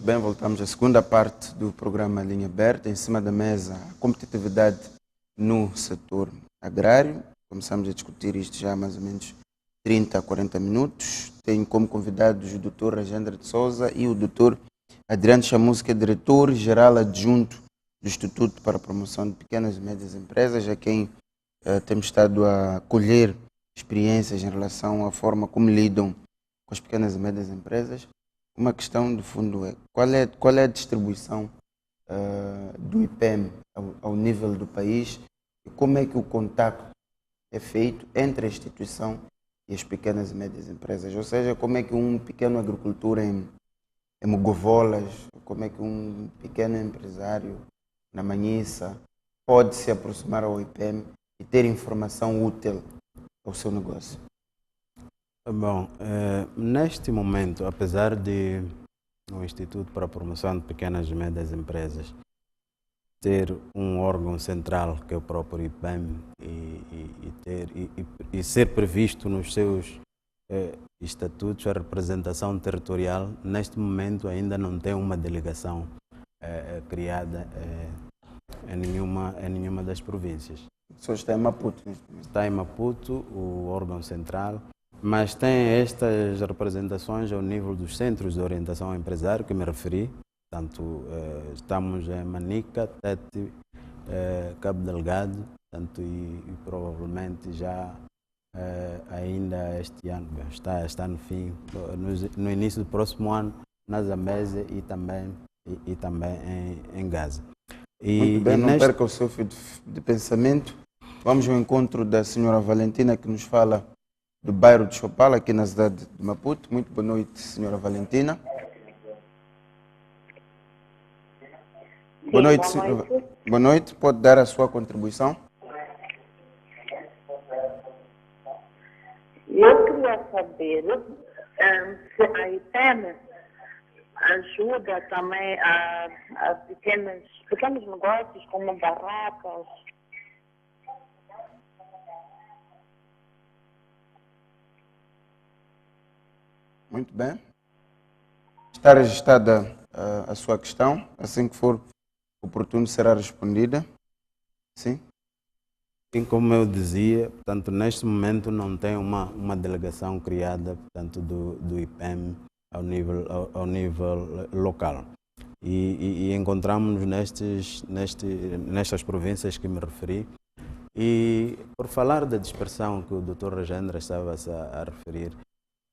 muito bem, voltamos à segunda parte do programa Linha Aberta. Em cima da mesa, a competitividade no setor agrário. Começamos a discutir isto já há mais ou menos 30 a 40 minutos. Tenho como convidados o Dr. Rajendra de Souza e o Dr. Adriano Chamus, que é diretor-geral adjunto do Instituto para a Promoção de Pequenas e Médias Empresas, a quem temos estado a colher experiências em relação à forma como lidam com as pequenas e médias empresas. Uma questão de fundo é qual é a distribuição do IPM ao nível do país e como é que o contacto é feito entre a instituição e as pequenas e médias empresas, ou seja, como é que um pequeno agricultor em Mogovolas, como é que um pequeno empresário na Manhissa pode se aproximar ao IPM e ter informação útil ao seu negócio. Bom, neste momento, apesar de o Instituto para a Promoção de Pequenas e Médias Empresas ter um órgão central, que é o próprio IPM, e ser previsto nos seus estatutos a representação territorial, neste momento ainda não tem uma delegação criada em nenhuma das províncias. Só está em Maputo neste momento. Está em Maputo, o órgão central, mas tem estas representações ao nível dos centros de orientação ao empresário que me referi. Portanto, estamos em Manica, Tete, Cabo Delgado, portanto, e provavelmente já ainda este ano, está no fim, no início do próximo ano, na Zambésia e também em Gaza. Muito bem, não perca o seu fio de pensamento. Vamos ao encontro da senhora Valentina, que nos fala do bairro de Chopala, aqui na cidade de Maputo. Muito boa noite, senhora Valentina. Boa noite, senhora. Boa noite, pode dar a sua contribuição? Eu queria saber se a IPM ajuda também a pequenos negócios como barracas. Muito bem. Está registrada a sua questão. Assim que for oportuno, será respondida. Sim? Sim, como eu dizia, portanto, neste momento não tem uma delegação criada, portanto, do IPM ao nível local. E encontramos-nos nestas províncias que me referi. E por falar da dispersão que o Dr. Rajendra estava a referir,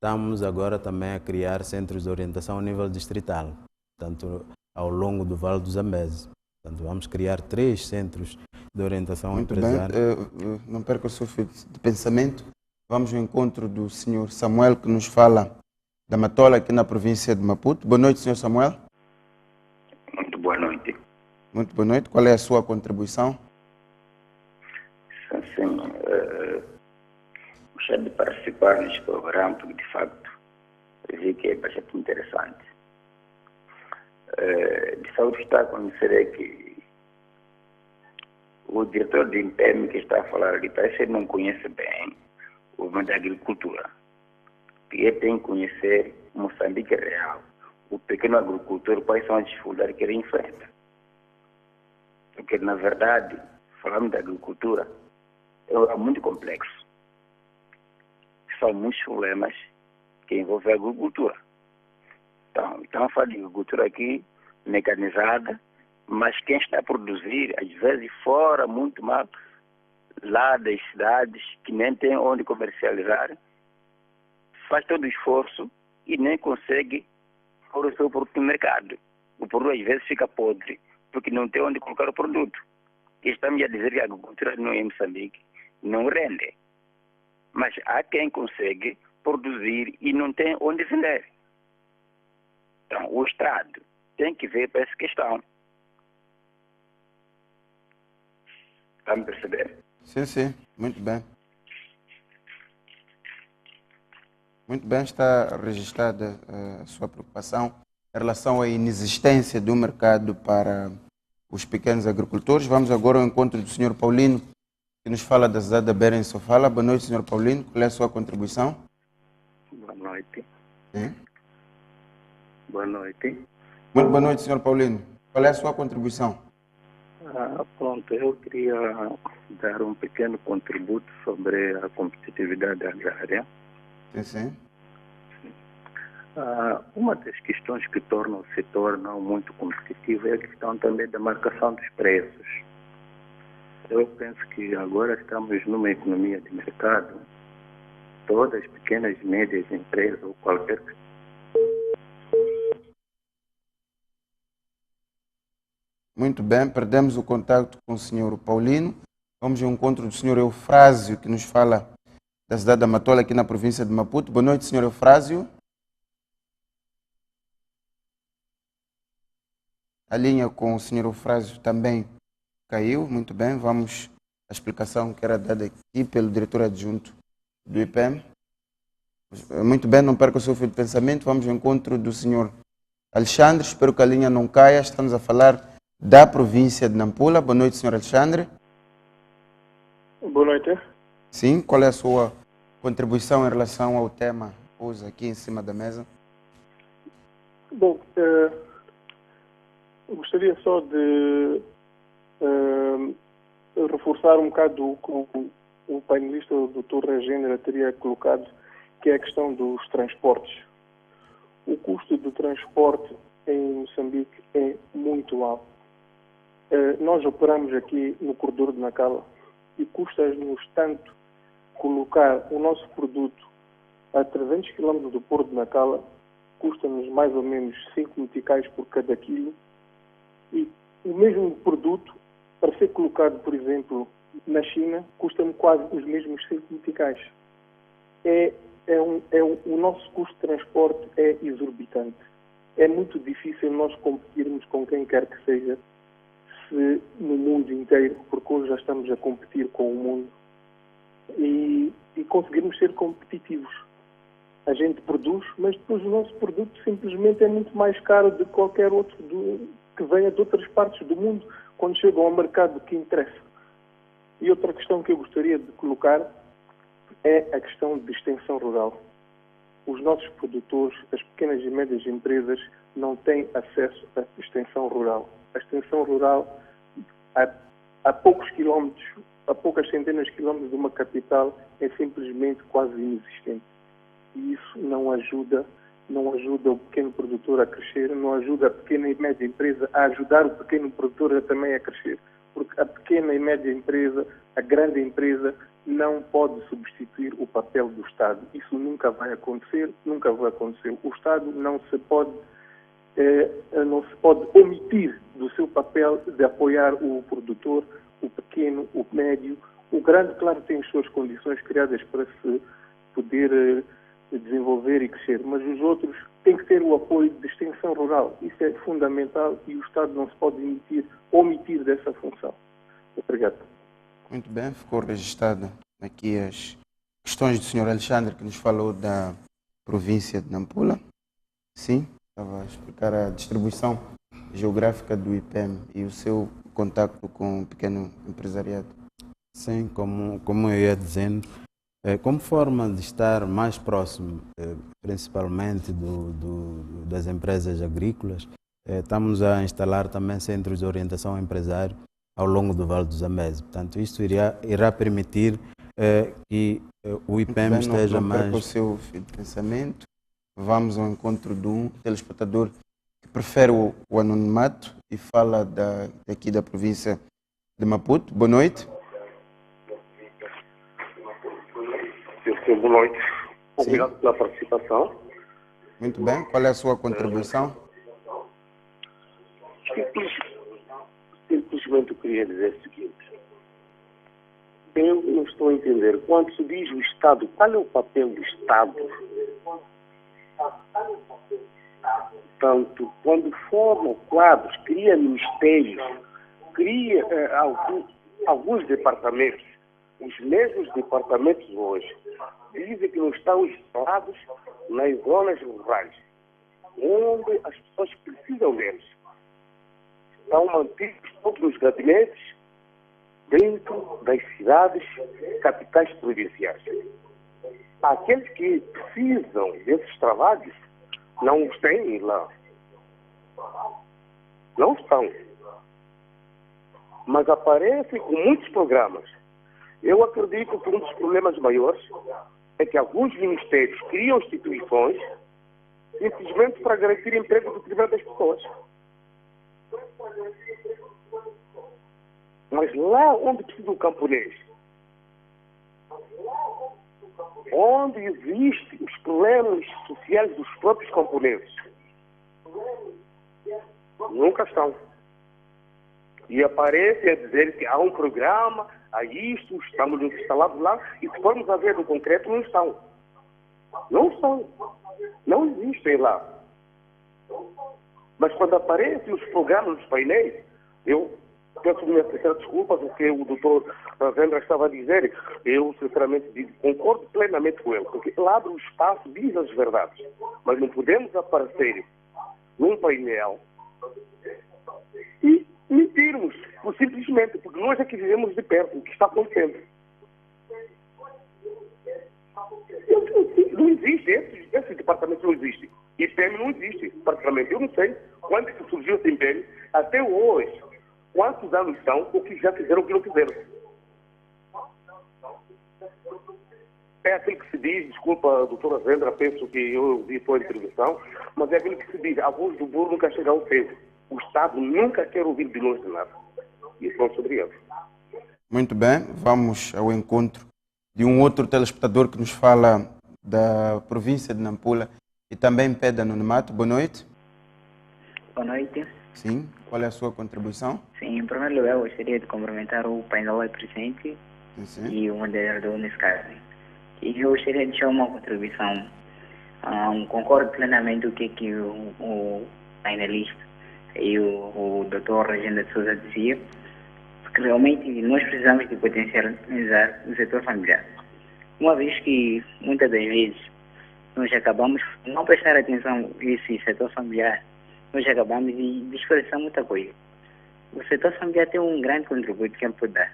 estamos agora também a criar centros de orientação ao nível distrital, portanto, ao longo do Vale do Zambeze. Portanto, vamos criar 3 centros de orientação ao empresário. Bem, não perca o seu fio de pensamento. Vamos ao encontro do senhor Samuel, que nos fala da Matola, aqui na província de Maputo. Boa noite, senhor Samuel. Muito boa noite. Muito boa noite. Qual é a sua contribuição? Sim, gostaria de participar neste programa, porque de facto vi que é bastante interessante. De fato, o que está a acontecer é que o diretor do IPM que está a falar ali parece que ele não conhece bem o movimento da agricultura. E ele tem que conhecer Moçambique real, o pequeno agricultor, quais são as dificuldades que ele enfrenta. Porque, na verdade, falando da agricultura, é muito complexo. São muitos problemas que envolvem a agricultura. Então, estamos falando de agricultura aqui, mecanizada, mas quem está a produzir, às vezes, fora muito mal, lá das cidades, que nem tem onde comercializar, faz todo o esforço e nem consegue pôr o seu produto no mercado. O produto, às vezes, fica podre, porque não tem onde colocar o produto. E estamos a dizer que a agricultura não em Moçambique não rende. Mas há quem consegue produzir e não tem onde vender. Então, o Estado tem que ver para essa questão. Está me perceber? Sim, muito bem. Muito bem, está registrada a sua preocupação em relação à inexistência do mercado para os pequenos agricultores. Vamos agora ao encontro do Sr. Paulino, que nos fala da cidade da Beira em Sofala. Boa noite, Sr. Paulino. Qual é a sua contribuição? Boa noite. Sim. Boa noite. Muito boa noite, Sr. Paulino. Qual é a sua contribuição? Pronto, eu queria dar um pequeno contributo sobre a competitividade agrária. Sim. Uma das questões que tornam o setor não muito competitivo é a questão também da marcação dos preços. Eu penso que agora estamos numa economia de mercado, todas as pequenas e médias empresas ou qualquer. Muito bem, perdemos o contato com o Sr. Paulino. Vamos ao encontro do Sr. Eufrásio, que nos fala da cidade da Matola, aqui na província de Maputo. Boa noite, Sr. Eufrásio. A linha com o Sr. Eufrásio também caiu. Muito bem, vamos à explicação que era dada aqui pelo diretor adjunto do IPEM. Muito bem, não perca o seu fio de pensamento. Vamos ao encontro do Sr. Alexandre. Espero que a linha não caia. Estamos a falar da província de Nampula. Boa noite, Sr. Alexandre. Boa noite. Sim, qual é a sua contribuição em relação ao tema hoje aqui em cima da mesa? Bom, gostaria só de reforçar um bocado o que o painelista, o Dr. Regênera, teria colocado, que é a questão dos transportes. O custo do transporte em Moçambique é muito alto. Nós operamos aqui no corredor de Nacala e custa-nos tanto colocar o nosso produto a 300 km do Porto de Nacala, custa-nos mais ou menos 5 meticais por cada quilo, e o mesmo produto, para ser colocado, por exemplo, na China, custa-me quase os mesmos 5 meticais. O nosso custo de transporte é exorbitante. É muito difícil nós competirmos com quem quer que seja no mundo inteiro, porque hoje já estamos a competir com o mundo e conseguirmos ser competitivos. A gente produz, mas depois o nosso produto simplesmente é muito mais caro de qualquer outro que venha de outras partes do mundo, quando chegam ao mercado que interessa. E outra questão que eu gostaria de colocar é a questão de extensão rural. Os nossos produtores, as pequenas e médias empresas, não têm acesso à extensão rural. A extensão rural, a poucos quilómetros, a poucas centenas de quilómetros de uma capital, é simplesmente quase inexistente. E isso não ajuda o pequeno produtor a crescer, não ajuda a pequena e média empresa a ajudar o pequeno produtor também a crescer. Porque a pequena e média empresa, a grande empresa, não pode substituir o papel do Estado. Isso nunca vai acontecer, nunca vai acontecer. O Estado não se pode omitir do seu papel de apoiar o produtor, o pequeno, o médio. O grande, claro, tem as suas condições criadas para se poder desenvolver e crescer, mas os outros têm que ter o apoio de extensão rural. Isso é fundamental e o Estado não se pode omitir dessa função. Obrigado. Muito bem, ficou registrada aqui as questões do Sr. Alexandre, que nos falou da província de Nampula. Sim, estava a explicar a distribuição geográfica do IPEM e o seu contacto com o pequeno empresariado. Sim, como eu ia dizendo, como forma de estar mais próximo, principalmente das empresas agrícolas, estamos a instalar também centros de orientação ao empresário ao longo do Vale do Zambeze. Portanto, isto irá permitir que o IPEM esteja mais... Não perca o seu fio de pensamento. Vamos ao encontro de um telespectador que prefere o anonimato e fala daqui da província de Maputo. Boa noite. Boa noite. Obrigado pela participação. Muito bem. Qual é a sua contribuição? Simplesmente eu queria dizer o seguinte. Eu não estou a entender. Quando se diz o Estado, qual é o papel do Estado? Portanto, quando forma quadros, cria ministérios, cria alguns departamentos. Os mesmos departamentos hoje dizem que não estão instalados nas zonas rurais, onde as pessoas precisam deles. Estão mantidos todos os gabinetes dentro das cidades, capitais provinciais. Aqueles que precisam desses trabalhos não os têm lá. Não estão. Mas aparecem com muitos programas. Eu acredito que um dos problemas maiores é que alguns ministérios criam instituições simplesmente para garantir emprego do detrimento das pessoas. Mas lá onde precisa o camponês, onde existem os problemas sociais dos próprios camponeses, nunca estão. E aparecem a dizer que há um programa, há isto, estamos instalados lá, e se formos a ver no concreto, não estão. Não estão. Não existem lá. Mas quando aparecem os programas dos painéis, eu peço minha sincera desculpa do que o doutor Vendra estava a dizer. Eu, sinceramente, digo, concordo plenamente com ele, porque ele abre o espaço, diz as verdades. Mas não podemos aparecer num painel e mentirmos, simplesmente, porque nós é que vivemos de perto o que está acontecendo. Não existe, esse departamento não existe. IPM não existe, praticamente. Eu não sei quando é que surgiu esse IPM, até hoje. Quantos anos são, o que já fizeram, o que não fizeram. É aquilo que se diz, desculpa, doutora Vendra, penso que eu ouvi sua intervenção, mas é aquilo que se diz, a voz do burro nunca chega ao cedo. O Estado nunca quer ouvir de nós de nada. E são sobre eles. Muito bem, vamos ao encontro de um outro telespectador que nos fala da província de Nampula e também pede anonimato. Boa noite. Boa noite. Sim, qual é a sua contribuição? Sim, em primeiro lugar, eu gostaria de cumprimentar o painel presente e o moderador nesse caso. E eu gostaria de deixar uma contribuição. Concordo plenamente com o que o painelista e o Dr. Regina de Souza dizia, porque realmente nós precisamos de potencializar o setor familiar. Uma vez que, muitas das vezes, nós acabamos de não prestar atenção a esse setor familiar, nós acabamos de desprezar muita coisa. O setor familiar tem um grande contributo que pode dar.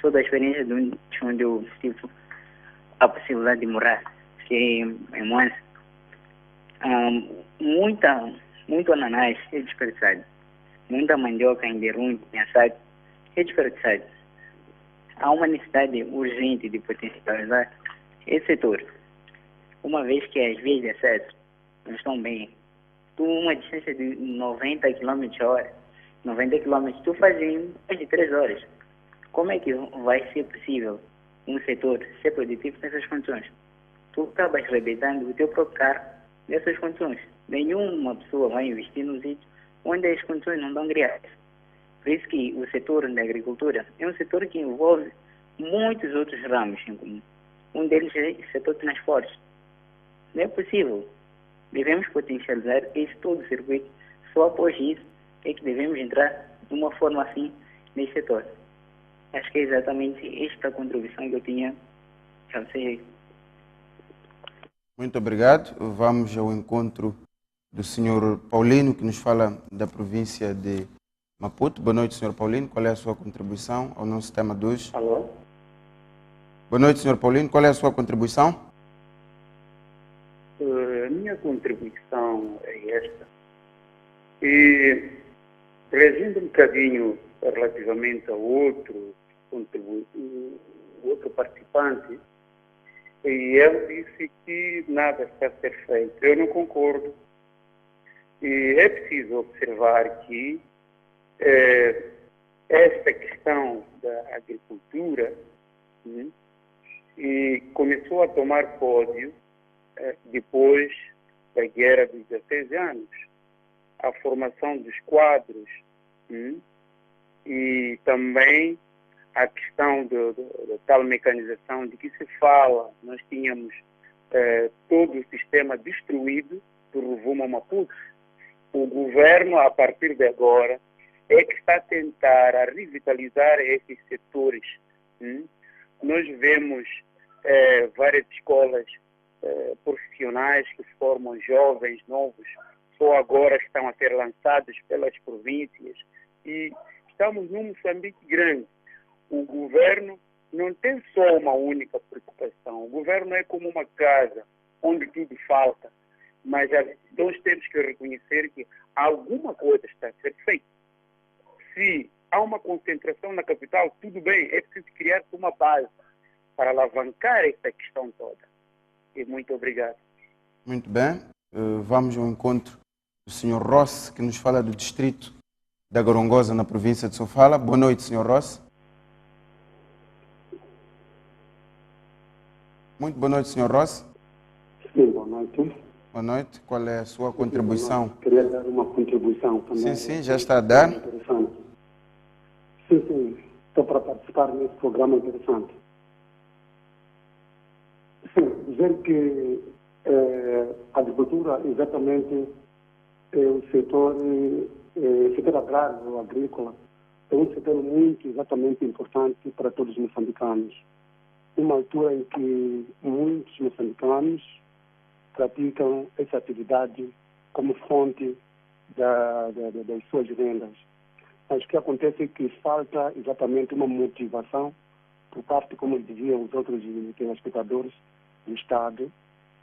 Sou da experiência de onde eu tive a possibilidade de morar, que é em Moança. Muito ananás é desperdiçado. Muita mandioca em derrume, em assado, é desperdiçado. Há uma necessidade urgente de potencializar esse setor. Uma vez que as vias de acesso não estão bem, uma distância de 90 km/h, 90 km, tu faz em mais de 3 horas. Como é que vai ser possível um setor ser produtivo nessas condições? Tu acabas arrebentando o teu próprio carro nessas condições. Nenhuma pessoa vai investir num sítio onde as condições não estão criadas. Por isso que o setor da agricultura é um setor que envolve muitos outros ramos em comum. Um deles é o setor de transportes. Não é possível. Devemos potencializar esse todo o circuito. Só após isso é que devemos entrar de uma forma assim nesse setor. Acho que é exatamente esta contribuição que eu tinha a vocês. Muito obrigado. Vamos ao encontro do Sr. Paulino, que nos fala da província de Maputo. Boa noite, Sr. Paulino. Qual é a sua contribuição ao nosso tema de hoje? Alô? Boa noite, Sr. Paulino. Qual é a sua contribuição? A minha contribuição é esta. E, reagindo um bocadinho relativamente ao outro participante, e ele disse que nada está a ser feito. Eu não concordo. E é preciso observar que esta questão da agricultura e começou a tomar pódio depois da Guerra dos 16 anos. A formação dos quadros e também a questão da tal mecanização de que se fala. Nós tínhamos todo o sistema destruído do rumo a Maputo. O governo, a partir de agora, é que está a tentar a revitalizar esses setores. Nós vemos várias escolas profissionais que formam jovens novos, só agora estão a ser lançados pelas províncias. E estamos num Moçambique grande. O governo não tem só uma única preocupação. O governo é como uma casa onde tudo falta. mas nós temos que reconhecer que alguma coisa está a ser feita. Se há uma concentração na capital, tudo bem, é preciso criar uma base para alavancar esta questão toda. E muito obrigado. Muito bem. Vamos ao encontro do Sr. Ross, que nos fala do distrito da Gorongosa, na província de Sofala. Boa noite, Sr. Ross. Muito boa noite, Sr. Ross. Sim, boa noite. Boa noite. Qual é a sua contribuição? Queria dar uma contribuição também. Sim, já está a dar. Interessante. Sim, estou para participar nesse programa interessante. Sim, dizer que a agricultura exatamente é o setor agrário, agrícola, é um setor muito exatamente importante para todos os moçambicanos. Uma altura em que muitos moçambicanos praticam essa atividade como fonte das suas rendas. Mas o que acontece é que falta exatamente uma motivação por parte, como diziam os outros telespectadores, do Estado,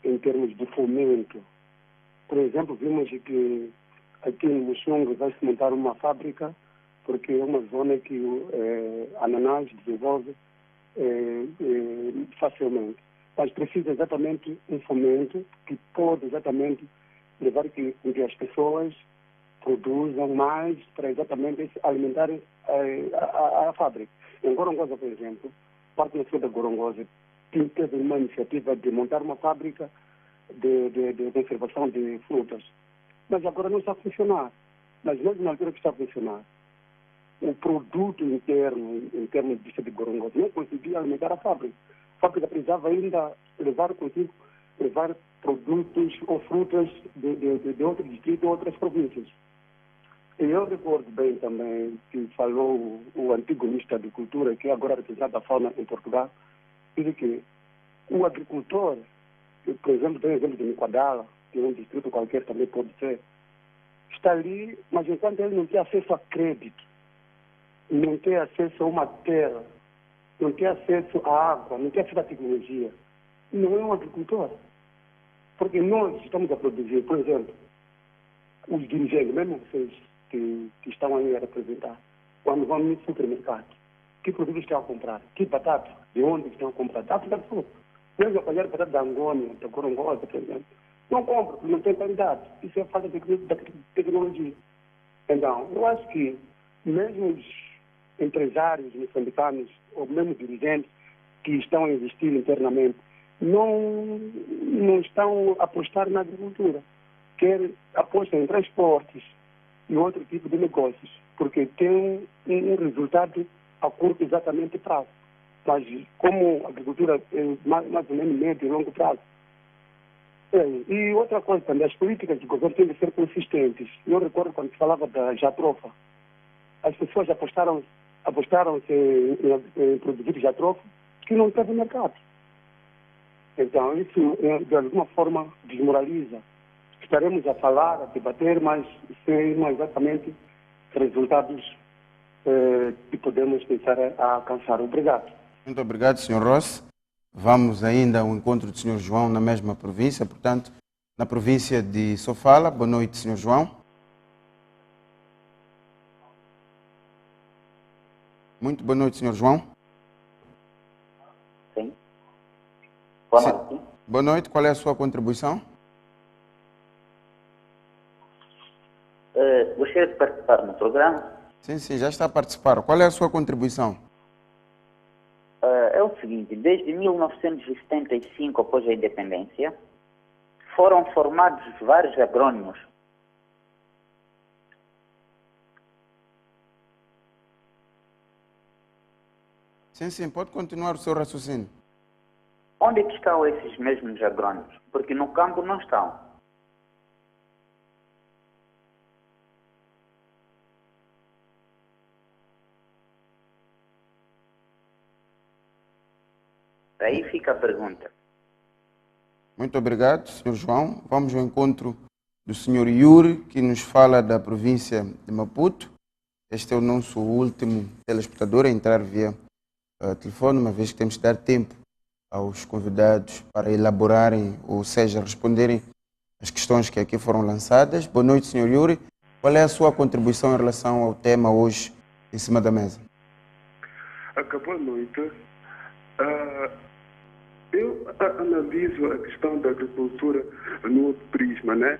em termos de fomento. Por exemplo, vimos que aqui em Muxunga vai-se montar uma fábrica, porque é uma zona que ananás desenvolve facilmente. Mas precisa exatamente um fomento que pode exatamente levar que as pessoas produzam mais para exatamente alimentar a fábrica. Em Gorongosa, por exemplo, parte da cidade da Gorongosa teve uma iniciativa de montar uma fábrica de conservação de frutas. Mas agora não está a funcionar. Mas mesmo na altura que está a funcionar, o produto interno, em termos de cidade de Gorongosa, não conseguia alimentar a fábrica. A fábrica precisava ainda levar produtos ou frutas de outro distrito ou outras províncias. E eu recordo bem também que falou o antigo ministro da Agricultura, que agora representa a fauna em Portugal, diz que o agricultor, por exemplo, tem o exemplo de Niquadala, que é um distrito qualquer também pode ser, está ali, mas enquanto ele não tem acesso a crédito, não tem acesso a uma terra, não tem acesso à água, não tem acesso à tecnologia, não é um agricultor. Porque nós estamos a produzir, por exemplo, os dirigentes, mesmo vocês que estão aí a representar, quando vão no supermercado, que produtos estão a comprar? Que batata? De onde estão a comprar? África do Sul. Mesmo apanhar batata da Angônia, da Gorongosa, por exemplo. Não compra, porque não tem qualidade. Isso é falta de tecnologia. Então, eu acho que mesmo os empresários moçambicanos, ou mesmo dirigentes que estão a investir internamente, não estão a apostar na agricultura. Apostam em transportes e outro tipo de negócios, porque tem um resultado a curto exatamente prazo. Mas como a agricultura é mais ou menos médio e longo prazo. E outra coisa também, as políticas do governo têm de ser consistentes. Eu recordo quando se falava da Jatrofa, as pessoas apostaram-se em produzir Jatrofa que não teve mercado. Então, isso de alguma forma desmoraliza. Estaremos a falar, a debater, mas sem exatamente resultados que podemos pensar a alcançar. Obrigado. Muito obrigado, Sr. Ross. Vamos ainda ao encontro do Sr. João na mesma província, portanto, na província de Sofala. Boa noite, Sr. João. Muito boa noite, Sr. João. Sim. Boa noite. Boa noite. Qual é a sua contribuição? Gostaria de participar no programa. Sim, já está a participar. Qual é a sua contribuição? É o seguinte, desde 1975, após a independência, foram formados vários agrônomos. Sim, pode continuar o seu raciocínio. Onde é que estão esses mesmos agrônomos? Porque no campo não estão. Aí fica a pergunta. Muito obrigado, Sr. João. Vamos ao encontro do Sr. Yuri, que nos fala da província de Maputo. Este é o nosso último telespectador a entrar via telefone, uma vez que temos que dar tempo aos convidados para elaborarem, ou seja, responderem as questões que aqui foram lançadas. Boa noite, Sr. Yuri. Qual é a sua contribuição em relação ao tema hoje em cima da mesa? Boa noite. Eu analiso a questão da agricultura no outro prisma, né?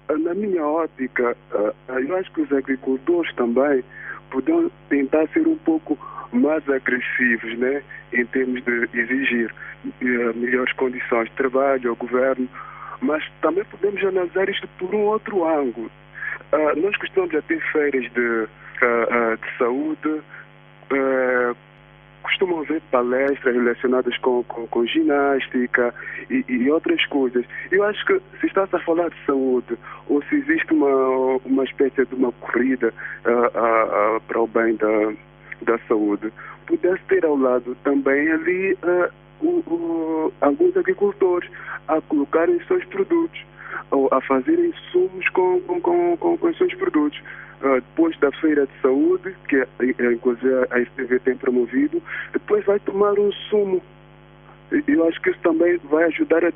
Na minha ótica, eu acho que os agricultores também podem tentar ser um pouco mais agressivos, né? Em termos de exigir melhores condições de trabalho ao governo, mas também podemos analisar isto por um outro ângulo. Nós costumamos já ter feiras de saúde, costumam ver palestras relacionadas com ginástica e outras coisas. Eu acho que se está-se a falar de saúde, ou se existe uma espécie de uma corrida para o bem da saúde, pudesse ter ao lado também ali alguns agricultores a colocarem os seus produtos, ou a fazerem insumos com os seus produtos. Depois da feira de saúde, que inclusive a STV tem promovido, depois vai tomar um sumo. Eu acho que isso também vai ajudar a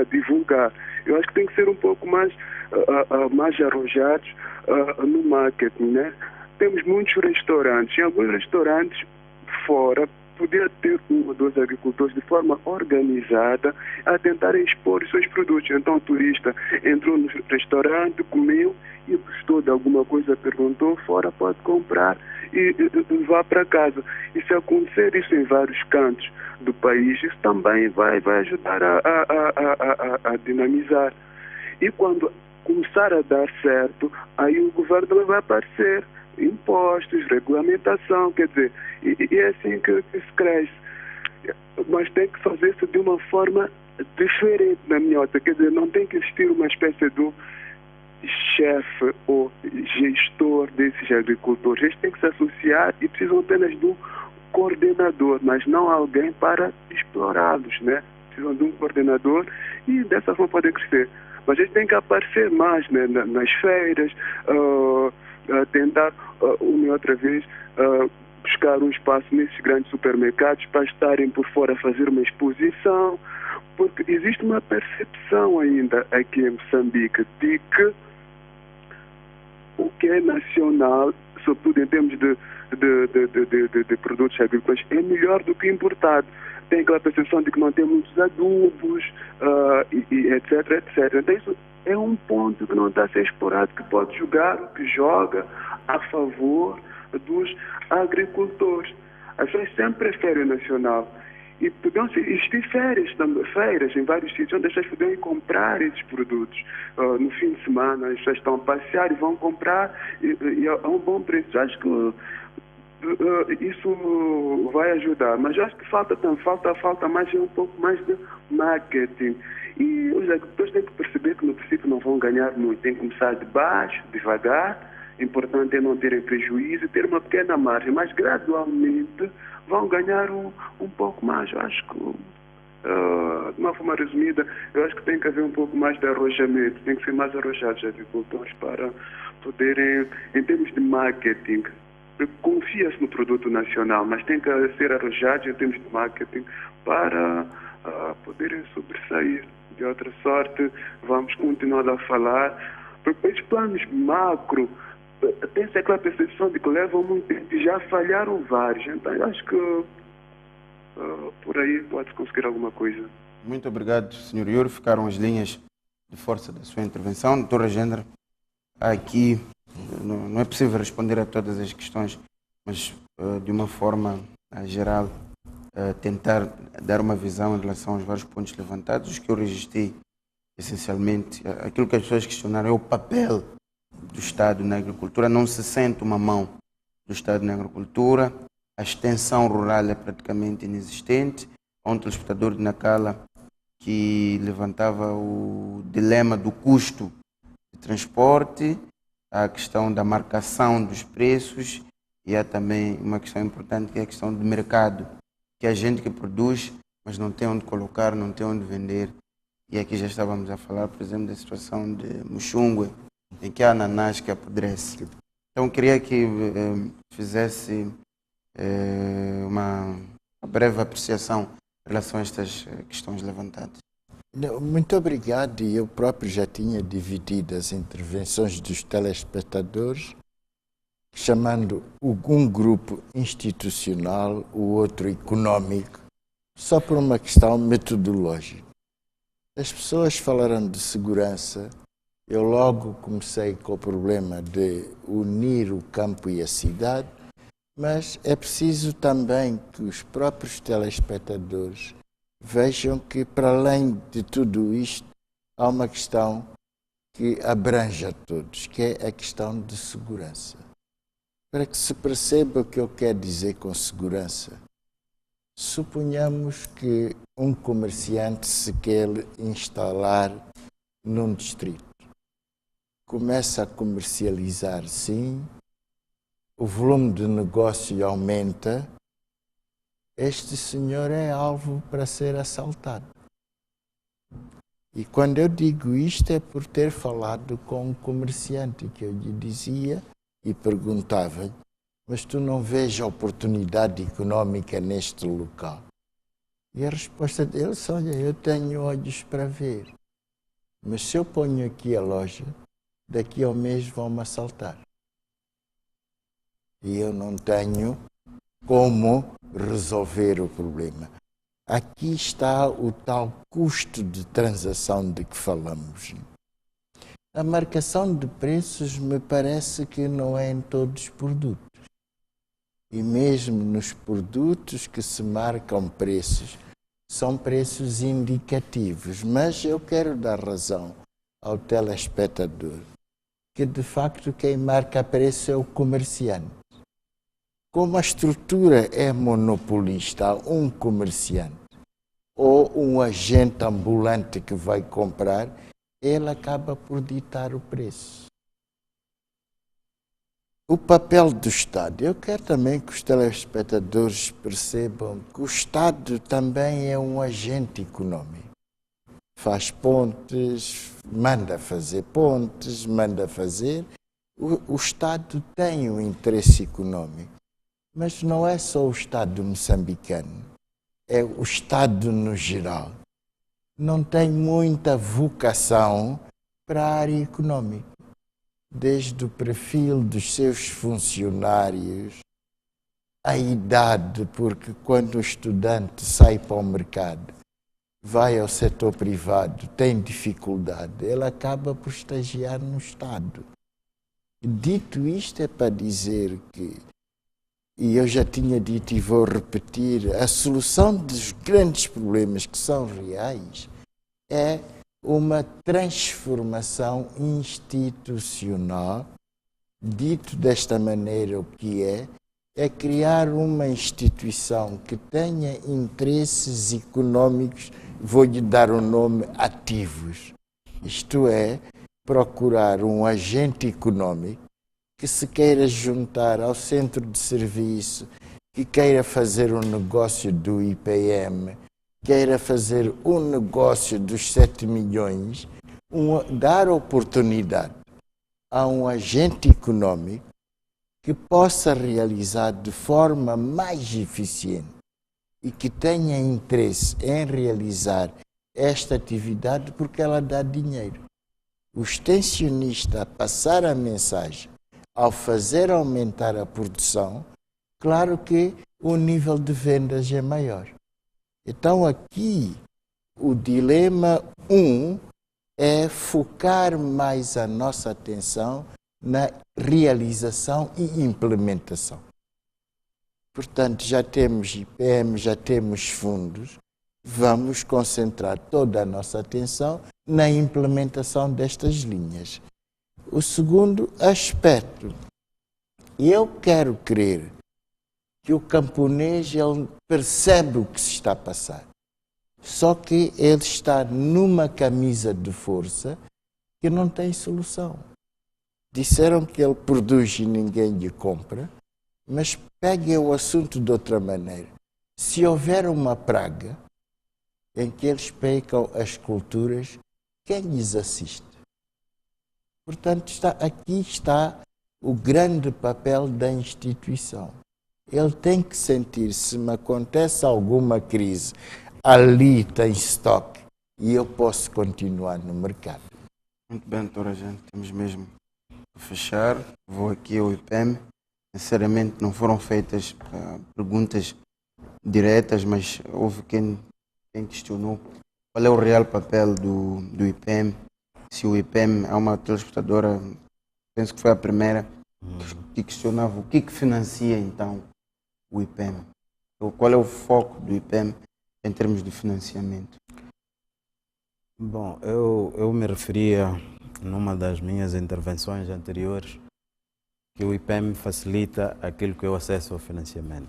divulgar. Eu acho que tem que ser um pouco mais arrojados no marketing, né? Temos muitos restaurantes. Em alguns restaurantes fora, poder ter um ou dois agricultores de forma organizada a tentarem expor os seus produtos. Então o turista entrou no restaurante, comeu e gostou de alguma coisa, perguntou, fora pode comprar e vá para casa. E se acontecer isso em vários cantos do país, isso também vai ajudar a dinamizar. E quando começar a dar certo, aí o governo também vai aparecer. Impostos, regulamentação, quer dizer, e é assim que se cresce. Mas tem que fazer isso de uma forma diferente, na minha ótica. Quer dizer, não tem que existir uma espécie de chefe ou gestor desses agricultores. Eles têm que se associar e precisam apenas de um coordenador, mas não alguém para explorá-los, né? Precisam de um coordenador e dessa forma podem crescer. Mas eles têm que aparecer mais, né, nas feiras, tentar uma e outra vez buscar um espaço nesses grandes supermercados para estarem por fora a fazer uma exposição, porque existe uma percepção ainda aqui em Moçambique de que o que é nacional, sobretudo em termos de produtos agrícolas, é melhor do que importado. Tem aquela percepção de que não tem muitos adubos, etc, etc. Então isso é um ponto que não está a ser explorado, que pode jogar, que joga a favor dos agricultores. As pessoas sempre preferem o nacional. E podiam existir feiras em vários sítios onde as pessoas podiam comprar esses produtos. No fim de semana as pessoas estão a passear e vão comprar e a um bom preço. Acho que isso vai ajudar, mas eu acho que falta mais um pouco mais de marketing. E os agricultores têm que perceber que no princípio não vão ganhar muito, tem que começar de baixo, devagar. O importante é não terem prejuízo, ter uma pequena margem, mas gradualmente vão ganhar um pouco mais. Eu acho que, de uma forma resumida, eu acho que tem que haver um pouco mais de arrojamento, tem que ser mais arrojados os agricultores para poderem, em termos de marketing, confia-se no produto nacional, mas tem que ser arrojados em termos de marketing para poderem sobressair. De outra sorte, vamos continuar a falar, porque esses planos macro, tem-se aquela percepção de que levam muito tempo e já falharam vários. Então, eu acho que por aí pode conseguir alguma coisa. Muito obrigado, Sr. Yuri. Ficaram as linhas de força da sua intervenção. Doutora Gendra, aqui não é possível responder a todas as questões, mas de uma forma geral, tentar dar uma visão em relação aos vários pontos levantados. Os que eu registrei, essencialmente, aquilo que as pessoas questionaram é o papel do Estado na agricultura. Não se sente uma mão do Estado na agricultura, a extensão rural é praticamente inexistente. Há um telespectador de Nacala que levantava o dilema do custo de transporte, a questão da marcação dos preços e há também uma questão importante que é a questão do mercado, que a gente que produz, mas não tem onde colocar, não tem onde vender. E aqui já estávamos a falar, por exemplo, da situação de Muxungue, em que há ananás que apodrece. Então queria que fizesse uma breve apreciação em relação a estas questões levantadas. Muito obrigado. Eu próprio já tinha dividido as intervenções dos telespectadores, chamando um grupo institucional, o outro econômico, só por uma questão metodológica. As pessoas falaram de segurança. Eu logo comecei com o problema de unir o campo e a cidade, mas é preciso também que os próprios telespectadores vejam que, para além de tudo isto, há uma questão que abrange a todos, que é a questão de segurança. Para que se perceba o que eu quero dizer com segurança, suponhamos que um comerciante se quer instalar num distrito. Começa a comercializar, sim, o volume de negócio aumenta. Este senhor é alvo para ser assaltado. E quando eu digo isto é por ter falado com um comerciante que eu lhe dizia e perguntava: mas tu não vês oportunidade económica neste local? E a resposta dele: olha, eu tenho olhos para ver, mas se eu ponho aqui a loja, daqui ao mês vão-me assaltar. E eu não tenho como resolver o problema. Aqui está o tal custo de transação de que falamos. A marcação de preços me parece que não é em todos os produtos. E mesmo nos produtos que se marcam preços, são preços indicativos. Mas eu quero dar razão ao telespectador que, de facto, quem marca preço é o comerciante. Como a estrutura é monopolista, um comerciante ou um agente ambulante que vai comprar, ele acaba por ditar o preço. O papel do Estado. Eu quero também que os telespectadores percebam que o Estado também é um agente econômico. Faz pontes, manda fazer pontes, manda fazer. O Estado tem um interesse econômico. Mas não é só o Estado moçambicano, é o Estado no geral. Não tem muita vocação para a área econômica. Desde o perfil dos seus funcionários, a idade, porque quando o estudante sai para o mercado, vai ao setor privado, tem dificuldade, ele acaba por estagiar no Estado. Dito isto, é para dizer que, e eu já tinha dito e vou repetir, a solução dos grandes problemas que são reais é uma transformação institucional. Dito desta maneira, o que é criar uma instituição que tenha interesses económicos, vou-lhe dar o nome, ativos. Isto é, procurar um agente económico que se queira juntar ao centro de serviço, que queira fazer um negócio do IPM, queira fazer um negócio dos 7 milhões, dar oportunidade a um agente econômico que possa realizar de forma mais eficiente e que tenha interesse em realizar esta atividade porque ela dá dinheiro. O extensionista, a passar a mensagem, ao fazer aumentar a produção, claro que o nível de vendas é maior. Então aqui o dilema 1 é focar mais a nossa atenção na realização e implementação. Portanto, já temos IPM, já temos fundos, vamos concentrar toda a nossa atenção na implementação destas linhas. O segundo aspecto, eu quero crer que o camponês ele percebe o que se está a passar, só que ele está numa camisa de força que não tem solução. Disseram que ele produz e ninguém lhe compra, mas pegue o assunto de outra maneira. Se houver uma praga em que eles pecam as culturas, quem lhes assiste? Portanto, aqui está o grande papel da instituição. Ele tem que sentir, se me acontece alguma crise, ali tem estoque e eu posso continuar no mercado. Muito bem, doutora gente, temos mesmo que fechar. Vou aqui ao IPEM. Sinceramente, não foram feitas perguntas diretas, mas houve quem questionou qual é o real papel do IPEM. Se o IPEM é uma telespectadora, penso que foi a primeira que questionava o que financia então o IPEM. Qual é o foco do IPEM em termos de financiamento? Bom, eu me referia numa das minhas intervenções anteriores que o IPEM facilita aquilo que é o acesso ao financiamento.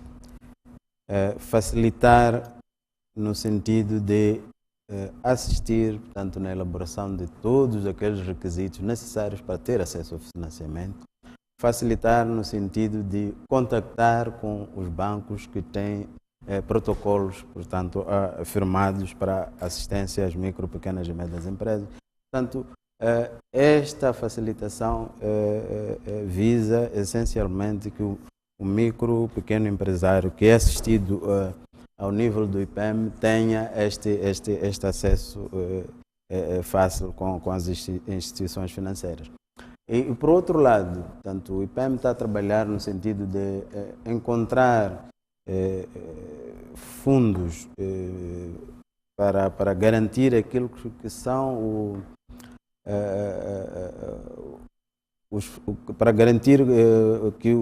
Facilitar no sentido de assistir, portanto, na elaboração de todos aqueles requisitos necessários para ter acesso ao financiamento. Facilitar no sentido de contactar com os bancos que têm protocolos, portanto, firmados para assistência às micro, pequenas e médias empresas. Portanto, esta facilitação visa essencialmente que o micro, pequeno empresário que é assistido ao nível do IPEM tenha este acesso fácil com as instituições financeiras. E por outro lado, portanto, o IPEM está a trabalhar no sentido de encontrar fundos para garantir aquilo que são para garantir que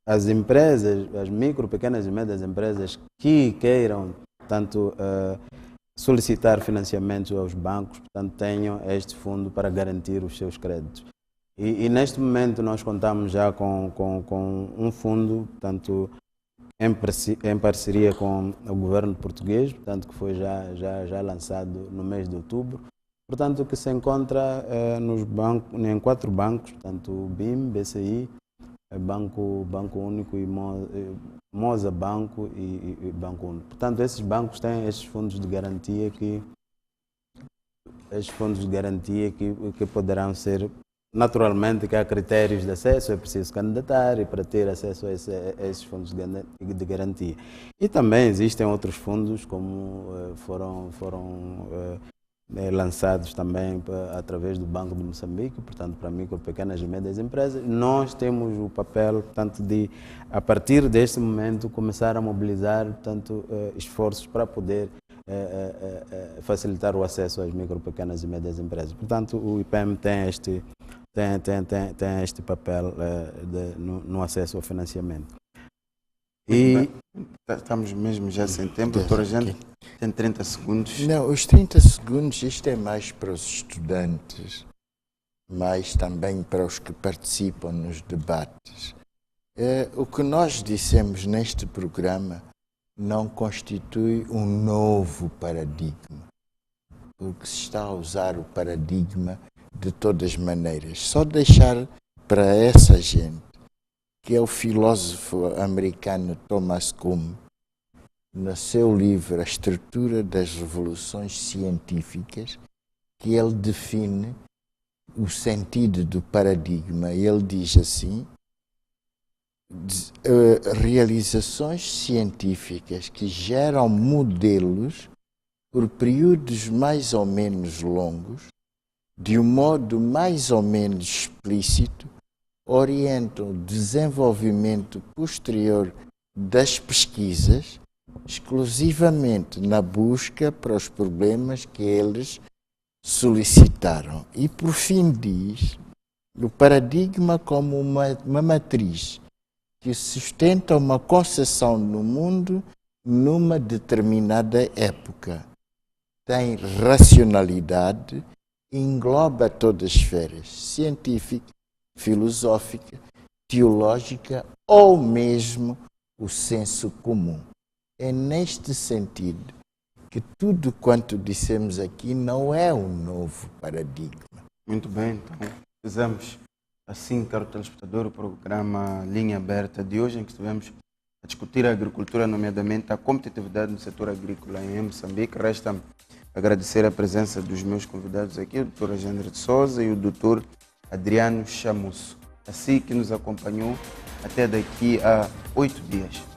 as empresas, as micro, pequenas e médias empresas que queiram, portanto, solicitar financiamentos aos bancos, portanto, tenham este fundo para garantir os seus créditos. E neste momento nós contamos já com um fundo, portanto, em parceria com o governo português, portanto, que foi já lançado no mês de outubro, portanto, que se encontra em 4 bancos, portanto, o BIM, BCI, Banco Único e Moza Banco e Banco Único. Portanto, esses bancos têm estes fundos de garantia que poderão ser, naturalmente, que há critérios de acesso, é preciso candidatar e para ter acesso a esses fundos de garantia. E também existem outros fundos, como foram lançados também através do Banco de Moçambique, portanto, para micro, pequenas e médias empresas. Nós temos o papel, portanto, de, a partir deste momento, começar a mobilizar, portanto, esforços para poder facilitar o acesso às micro, pequenas e médias empresas. Portanto, o IPEM tem este papel no acesso ao financiamento. E estamos mesmo já sem tempo, doutora Jane, tem 30 segundos. Não, os 30 segundos, isto é mais para os estudantes, mas também para os que participam nos debates. O que nós dissemos neste programa não constitui um novo paradigma, porque se está a usar o paradigma de todas as maneiras. Só deixar para essa gente, que é o filósofo americano Thomas Kuhn, no seu livro A Estrutura das Revoluções Científicas, que ele define o sentido do paradigma. Ele diz assim: realizações científicas que geram modelos por períodos mais ou menos longos, de um modo mais ou menos explícito, orientam o desenvolvimento posterior das pesquisas exclusivamente na busca para os problemas que eles solicitaram. E, por fim, diz o paradigma como uma matriz que sustenta uma concepção no mundo numa determinada época. Tem racionalidade e engloba todas as esferas: científica, filosófica, teológica ou mesmo o senso comum. É neste sentido que tudo quanto dissemos aqui não é um novo paradigma. Muito bem, então fizemos assim, caro telespectador, o programa Linha Aberta de hoje, em que estivemos a discutir a agricultura, nomeadamente a competitividade no setor agrícola em Moçambique. Resta-me agradecer a presença dos meus convidados aqui, o Dr. Agendre de Souza e o Dr. Adriano Chamusso, assim que nos acompanhou até daqui a 8 dias.